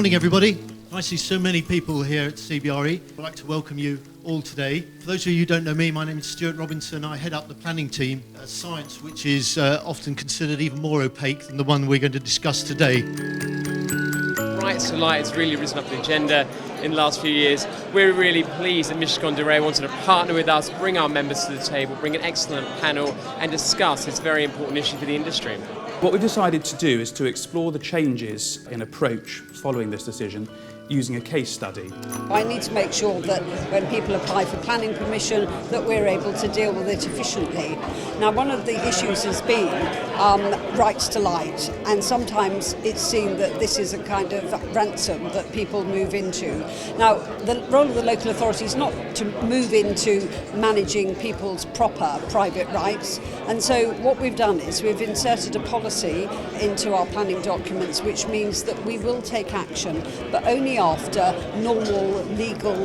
morning, everybody. I see so many people here at CBRE. I'd like to welcome you all today. For those of you who don't know me, my name is Stuart Robinson. I head up the planning team, a science which is often considered even more opaque than the one we're going to discuss today. Rights to Light has really risen up the agenda in the last few years. We're really pleased that Mishcon Reya wanted to partner with us, bring our members to the table, bring an excellent panel and discuss this very important issue for the industry. What we've decided to do is to explore the changes in approach following this decision using a case study. I need to make sure that when people apply for planning permission that we're able to deal with it efficiently. Now, one of the issues has been rights to light, and sometimes it's seen that this is a kind of ransom that people move into. Now, the role of the local authority is not to move into managing people's proper private rights, and so what we've done is we've inserted a policy into our planning documents which means that we will take action, but only after normal legal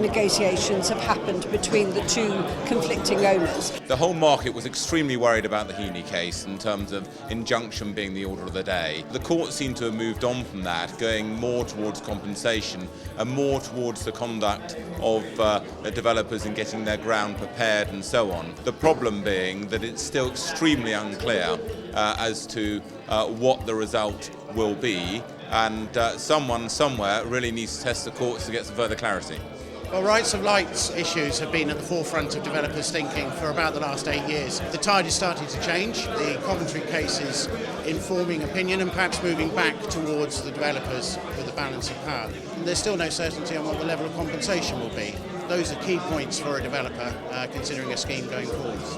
negotiations have happened between the two conflicting owners. The whole market was extremely worried about the Heaney case in terms of injunction being the order of the day. The court seemed to have moved on from that, going more towards compensation and more towards the conduct of the developers in getting their ground prepared and so on. The problem being that it's still extremely unclear as to what the result will be, and someone somewhere really needs to test the courts to get some further clarity. Well, rights of light issues have been at the forefront of developers' thinking for about the last 8 years. The tide is starting to change. The Coventry case is informing opinion and perhaps moving back towards the developers with the balance of power. And there's still no certainty on what the level of compensation will be. Those are key points for a developer considering a scheme going forwards.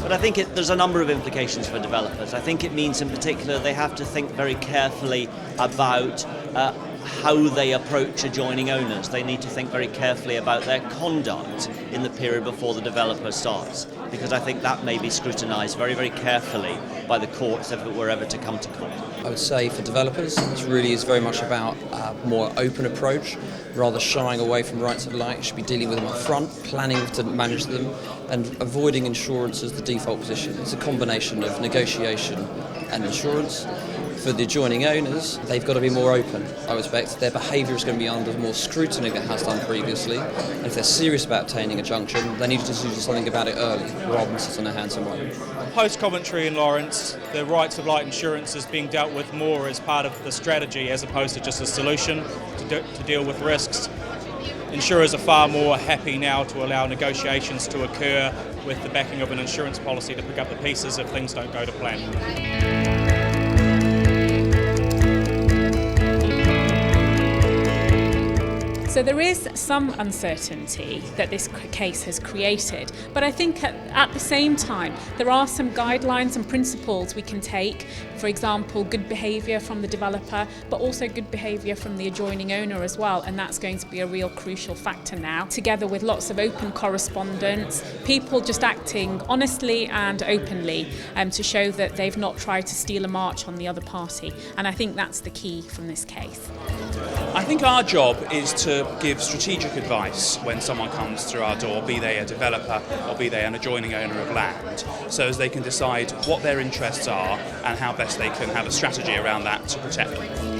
But I think there's a number of implications for developers. I think it means in particular they have to think very carefully about how they approach adjoining owners. They need to think very carefully about their conduct in the period before the developer starts, because I think that may be scrutinised very, very carefully by the courts if it were ever to come to court. I would say for developers, this really is very much about a more open approach, rather shying away from rights of light. You should be dealing with them up front, planning to manage them, and avoiding insurance as the default position. It's a combination of negotiation and insurance. For the adjoining owners, they've got to be more open. I expect their behaviour is going to be under more scrutiny than it has done previously. And if they're serious about obtaining a junction, they need to do something about it early, rather than sit on their hands and wait. Post-Coventry and Lawrence, the rights of light insurance is being dealt with more as part of the strategy as opposed to just a solution to deal with risks. Insurers are far more happy now to allow negotiations to occur with the backing of an insurance policy to pick up the pieces if things don't go to plan. So there is some uncertainty that this case has created, but I think at the same time there are some guidelines and principles we can take. For example, good behaviour from the developer, but also good behaviour from the adjoining owner as well, and that's going to be a real crucial factor now, together with lots of open correspondence, people just acting honestly and openly to show that they've not tried to steal a march on the other party, and I think that's the key from this case. I think our job is to give strategic advice when someone comes through our door, be they a developer or be they an adjoining owner of land, so as they can decide what their interests are and how best they can have a strategy around that to protect them.